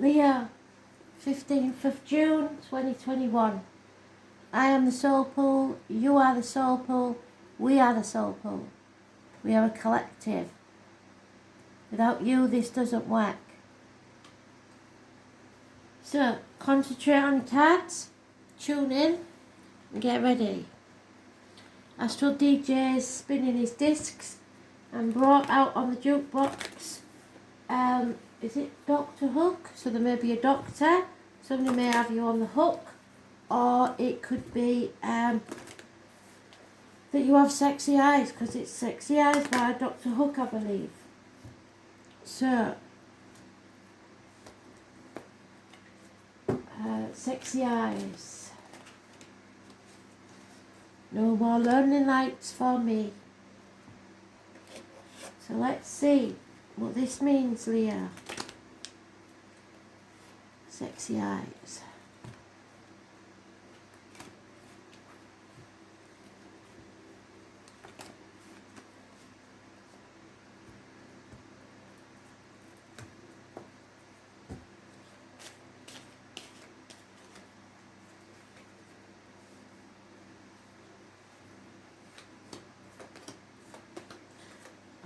Leo, 15th of June 2021. I am the soul pool, you are the soul pool, we are the soul pool. We are a collective. Without you, this doesn't work. So, concentrate on your cards, tune in, and get ready. Astral DJ is spinning his discs and brought out on the jukebox. Is it Doctor Hook? So there may be a doctor, somebody may have you on the hook, or it could be that you have sexy eyes, because it's Sexy Eyes by Dr. Hook, I believe. So, sexy eyes. No more lonely nights for me. So let's see what this means, Leah. Sexy eyes.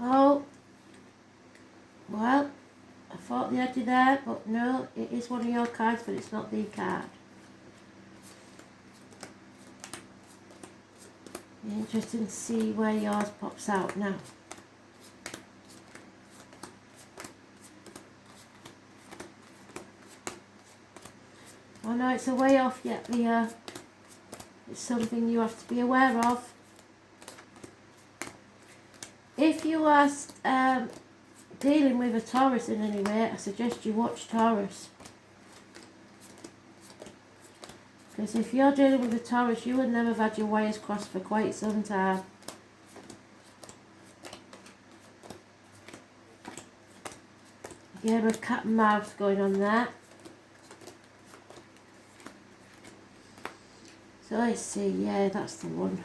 Oh, well, I thought they had you there, but no, it is one of your cards, but it's not the card. Interesting to see where yours pops out now. Oh no, it's a way off yet, Leah. It's something you have to be aware of. If you are dealing with a Taurus in any way, I suggest you watch Taurus. Because if you're dealing with a Taurus, you and them have had your wires crossed for quite some time. A game of cat and mouse going on there. So let's see, yeah, that's the one.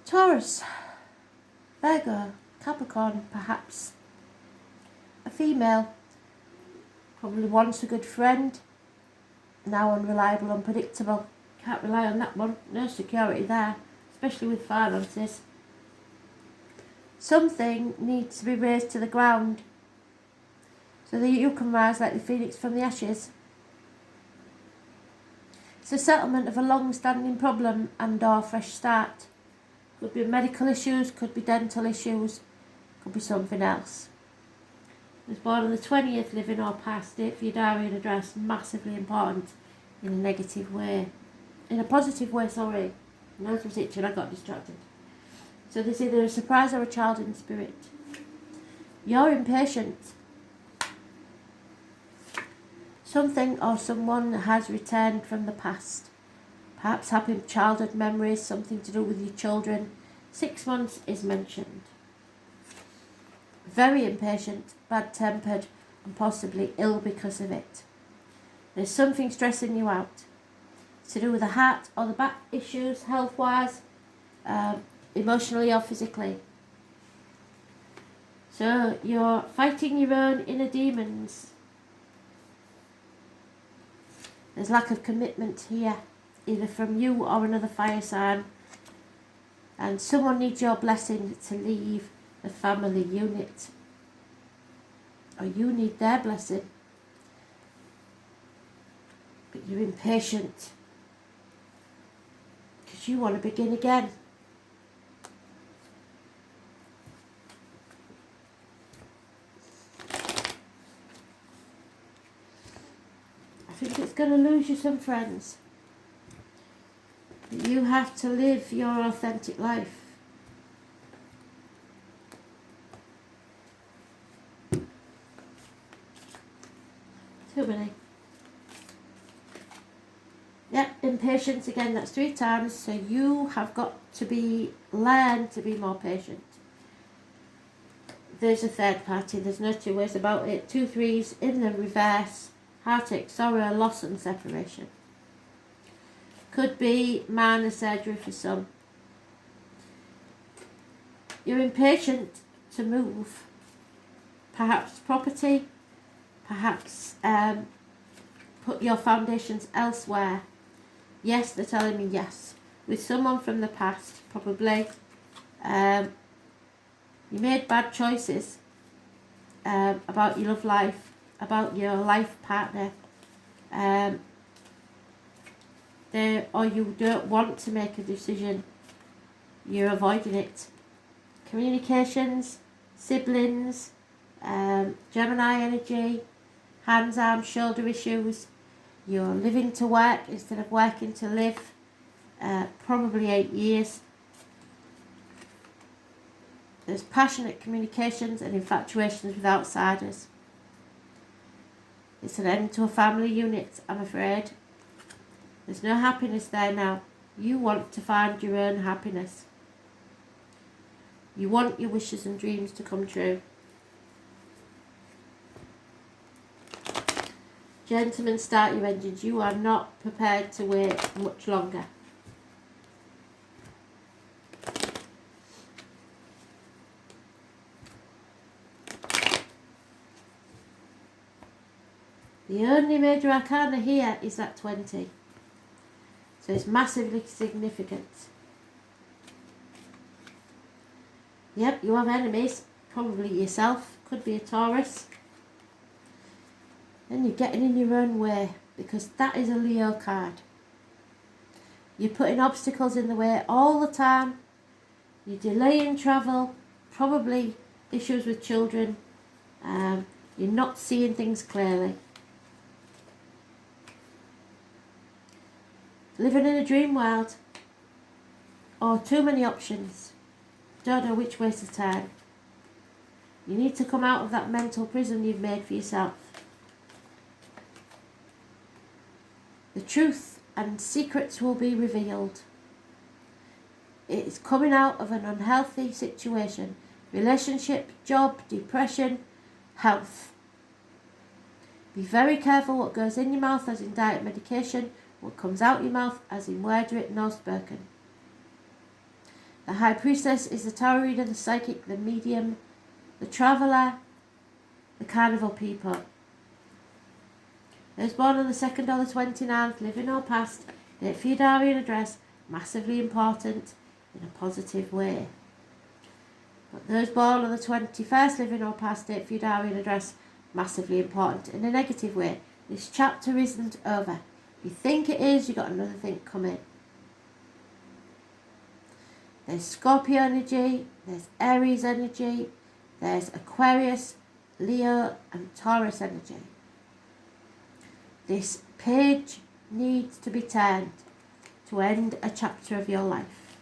Taurus, Virgo, Capricorn, perhaps. A female, probably once a good friend, now unreliable, unpredictable. Can't rely on that one, no security there, especially with finances. Something needs to be raised to the ground so that you can rise like the phoenix from the ashes. It's a settlement of a long-standing problem and or fresh start. Could be medical issues, could be dental issues, could be something else. Was born on the 20th, living or past, date for your diary and address, massively important in a negative way. In a positive way, sorry. My nose was itching, I got distracted. So there's either a surprise or a child in spirit. You're impatient. Something or someone has returned from the past. Perhaps happy childhood memories, something to do with your children. 6 months is mentioned. Very impatient, bad-tempered, and possibly ill because of it. There's something stressing you out. It's to do with the heart or the back issues, health-wise, emotionally or physically. So you're fighting your own inner demons. There's lack of commitment here, either from you or another fire sign. And someone needs your blessing to leave the family unit. Or you need their blessing. But you're impatient. Because you want to begin again. I think it's going to lose you some friends. But you have to live your authentic life. Too many. Yep, impatience again, that's 3 times. So you have got to learn to be more patient. There's a third party, there's no two ways about it. 2 3s in the reverse. heartache, sorrow, loss and separation. Could be minor surgery for some. You're impatient to move. Perhaps property, perhaps put your foundations elsewhere. Yes, they're telling me yes. With someone from the past, probably. You made bad choices about your love life, about your life partner. Or you don't want to make a decision. You're avoiding it. Communications, siblings, Gemini energy, hands, arms, shoulder issues. You're living to work instead of working to live. Probably 8 years. There's passionate communications and infatuations with outsiders. It's an end to a family unit, I'm afraid. There's no happiness there now. You want to find your own happiness. You want your wishes and dreams to come true. Gentlemen, start your engines. You are not prepared to wait much longer. The only major arcana here is that 20. So it's massively significant. Yep, you have enemies. Probably yourself. Could be a Taurus. Then you're getting in your own way, because that is a Leo card. You're putting obstacles in the way all the time. You're delaying travel. Probably issues with children. You're not seeing things clearly. Living in a dream world, or too many options, don't know which way to turn. You need to come out of that mental prison you've made for yourself. The truth and secrets will be revealed. It's coming out of an unhealthy situation, relationship, job, depression, health. Be very careful what goes in your mouth, as in diet medication, what comes out your mouth, as in word written or spoken. The High Priestess is the tarot reader, the psychic, the medium, the traveller, the carnival people. Those born on the 2nd or the 29th, living or past, date for your diary and address, massively important in a positive way. But those born on the 21st, living or past, date for your diary and address, massively important in a negative way. This chapter isn't over. You think it is, you've got another thing coming. There's Scorpio energy, there's Aries energy, there's Aquarius, Leo and Taurus energy. This page needs to be turned to end a chapter of your life.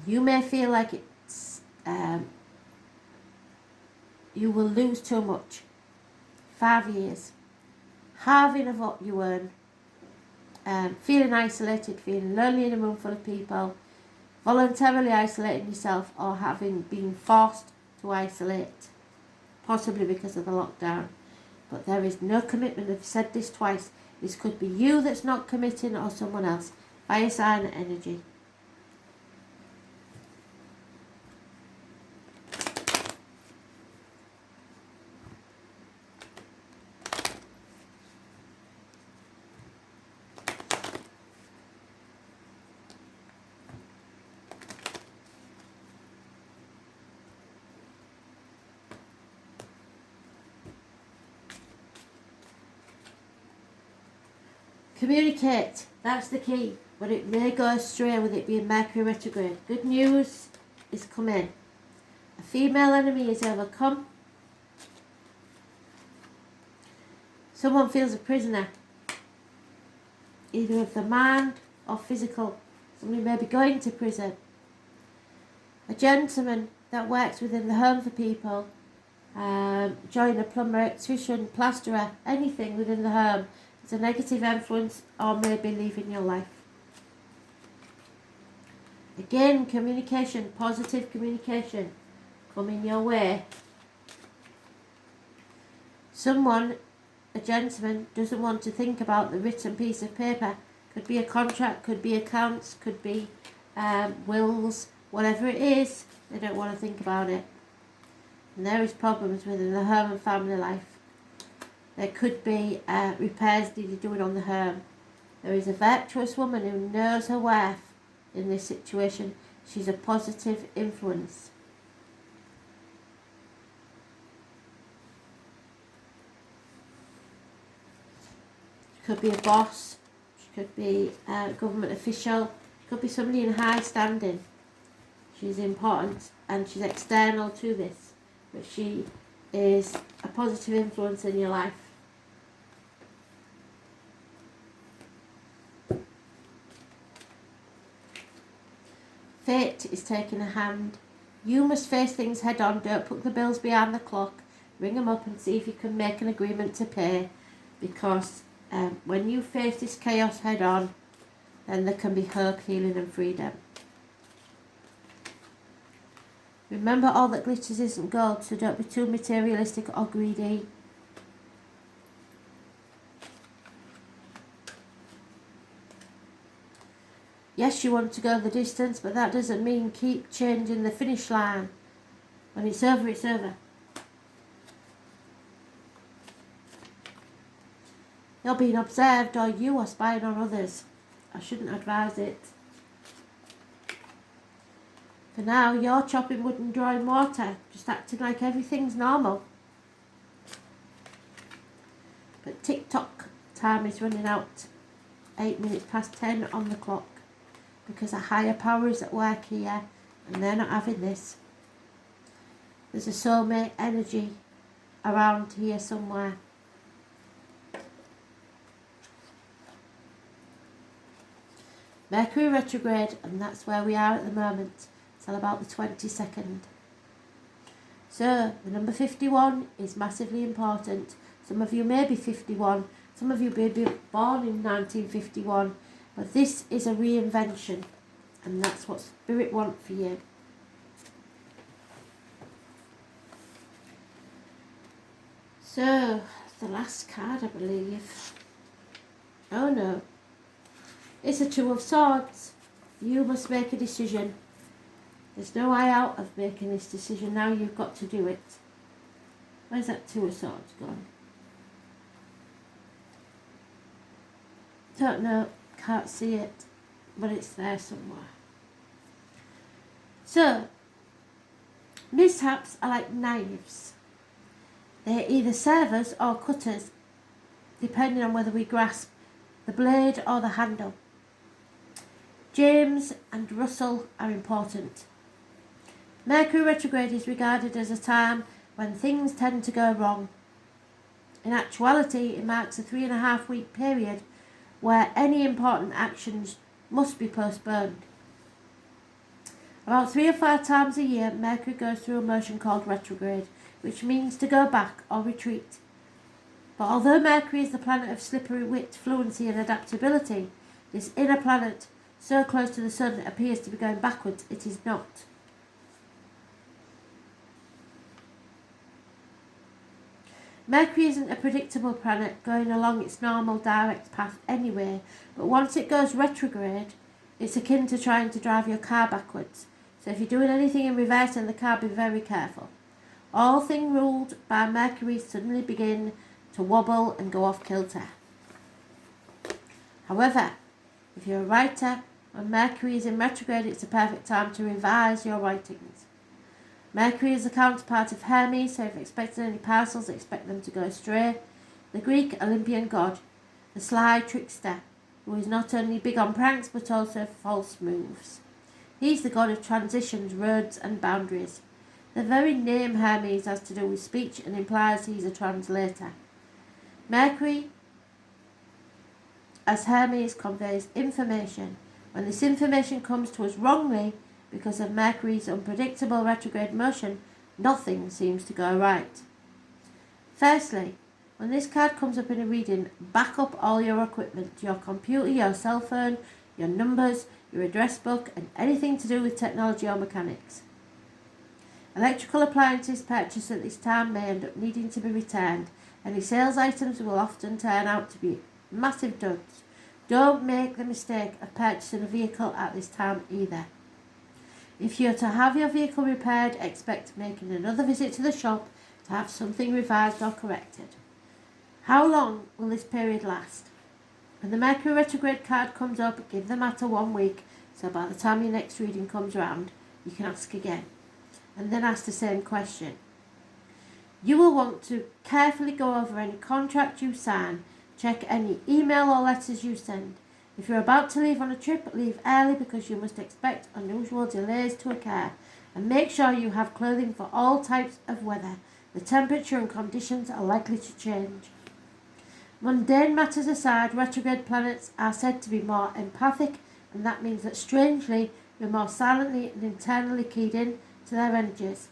You may feel like it's you will lose too much. 5 years. Halving of what you earn. Feeling isolated, feeling lonely in a room full of people, voluntarily isolating yourself, or having been forced to isolate, possibly because of the lockdown. But there is no commitment. I've said this twice. This could be you that's not committing, or someone else. Fire sign energy. Communicate, that's the key, but it may go astray with it being Mercury retrograde. Good news is coming. A female enemy is overcome. Someone feels a prisoner, either of the mind or physical. Somebody may be going to prison. A gentleman that works within the home for people, joiner, plumber, electrician, plasterer, anything within the home. It's a negative influence, or maybe leaving your life. Again, communication, positive communication coming your way. Someone, a gentleman, doesn't want to think about the written piece of paper. Could be a contract, could be accounts, could be wills, whatever it is, they don't want to think about it. And there is problems within the home and family life. There could be repairs needed doing on the home. There is a virtuous woman who knows her worth in this situation. She's a positive influence. She could be a boss. She could be a government official. She could be somebody in high standing. She's important and she's external to this, but she is a positive influence in your life. Fate is taking a hand. You must face things head on. Don't put the bills behind the clock. Ring them up and see if you can make an agreement to pay, because when you face this chaos head on, then there can be hope, healing and freedom. Remember, all that glitters isn't gold, so don't be too materialistic or greedy. Yes, you want to go the distance, but that doesn't mean keep changing the finish line. When it's over, it's over. You're being observed, or you are spying on others. I shouldn't advise it. For now, you're chopping wood and drawing water, just acting like everything's normal. But tick-tock, time is running out. 8 minutes past 10 on the clock. Because a higher power is at work here, and they're not having this. There's a soulmate energy around here somewhere. Mercury retrograde, and that's where we are at the moment. Till about the 22nd. So, the number 51 is massively important. Some of you may be 51, some of you may be born in 1951, but this is a reinvention, and that's what Spirit wants for you. So, the last card, I believe. Oh no. It's a Two of Swords. You must make a decision. There's no way out of making this decision now. You've got to do it. Where's that Two of Swords gone? Don't know. Can't see it. But it's there somewhere. So, mishaps are like knives. They're either servers or cutters, depending on whether we grasp the blade or the handle. James and Russell are important. Mercury retrograde is regarded as a time when things tend to go wrong. In actuality, it marks a 3.5-week period where any important actions must be postponed. About 3 or 5 times a year, Mercury goes through a motion called retrograde, which means to go back or retreat. But although Mercury is the planet of slippery wit, fluency and adaptability, this inner planet, so close to the Sun, appears to be going backwards. It is not. Mercury isn't a predictable planet going along its normal direct path anyway, but once it goes retrograde, it's akin to trying to drive your car backwards. So if you're doing anything in reverse in the car, be very careful. All things ruled by Mercury suddenly begin to wobble and go off kilter. However, if you're a writer, when Mercury is in retrograde, it's a perfect time to revise your writings. Mercury is the counterpart of Hermes, so if you expect any parcels, expect them to go astray. The Greek Olympian god, the sly trickster, who is not only big on pranks but also false moves. He's the god of transitions, roads and boundaries. The very name Hermes has to do with speech and implies he's a translator. Mercury, as Hermes, conveys information. When this information comes to us wrongly, because of Mercury's unpredictable retrograde motion, nothing seems to go right. Firstly, when this card comes up in a reading, back up all your equipment, your computer, your cell phone, your numbers, your address book, and anything to do with technology or mechanics. Electrical appliances purchased at this time may end up needing to be returned. Any sales items will often turn out to be massive duds. Don't make the mistake of purchasing a vehicle at this time either. If you're to have your vehicle repaired, expect making another visit to the shop to have something revised or corrected. How long will this period last? When the Mercury retrograde card comes up, give the matter 1 week, so by the time your next reading comes around, you can ask again, and then ask the same question. You will want to carefully go over any contract you sign, check any email or letters you send. If you're about to leave on a trip, leave early because you must expect unusual delays to occur, and make sure you have clothing for all types of weather. The temperature and conditions are likely to change. Mundane matters aside, retrograde planets are said to be more empathic, and that means that strangely, you're more silently and internally keyed in to their energies.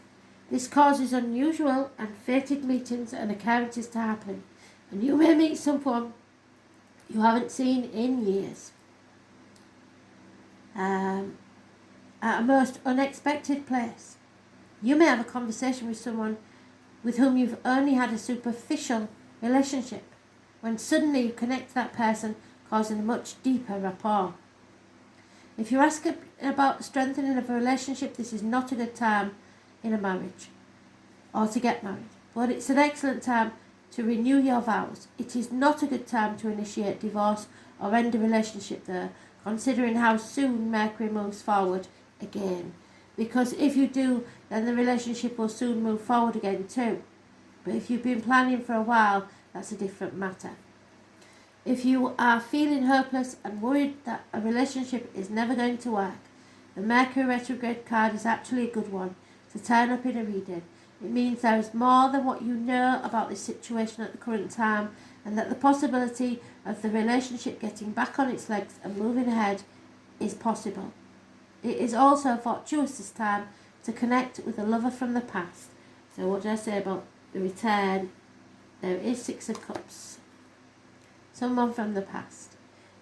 This causes unusual and fated meetings and occurrences to happen, and you may meet someone you haven't seen in years at a most unexpected place. You may have a conversation with someone with whom you've only had a superficial relationship, when suddenly you connect to that person, causing a much deeper rapport. If you ask about strengthening of a relationship, this is not a good time in a marriage or to get married, but it's an excellent time to renew your vows. It is not a good time to initiate divorce or end a relationship though, considering how soon Mercury moves forward again. Because if you do, then the relationship will soon move forward again too. But if you've been planning for a while, that's a different matter. If you are feeling hopeless and worried that a relationship is never going to work, the Mercury retrograde card is actually a good one to turn up in a reading. It means there is more than what you know about this situation at the current time, and that the possibility of the relationship getting back on its legs and moving ahead is possible. It is also fortuitous this time to connect with a lover from the past. So what did I say about the return? There is 6 of Cups. Someone from the past.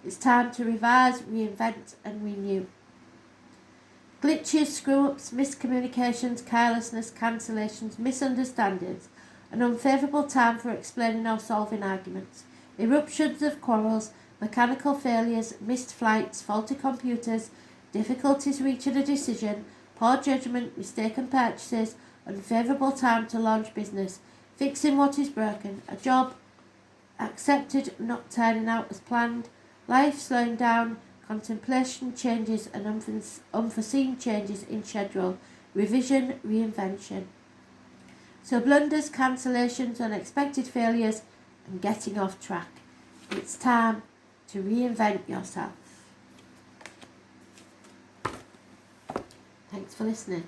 It's time to revise, reinvent and renew. Glitches, screw-ups, miscommunications, carelessness, cancellations, misunderstandings. An unfavourable time for explaining or solving arguments. Eruptions of quarrels, mechanical failures, missed flights, faulty computers, difficulties reaching a decision, poor judgment, mistaken purchases, unfavourable time to launch business, fixing what is broken, a job accepted not turning out as planned, life slowing down, contemplation changes and unforeseen changes in schedule, revision, reinvention. So blunders, cancellations, unexpected failures and getting off track. It's time to reinvent yourself. Thanks for listening.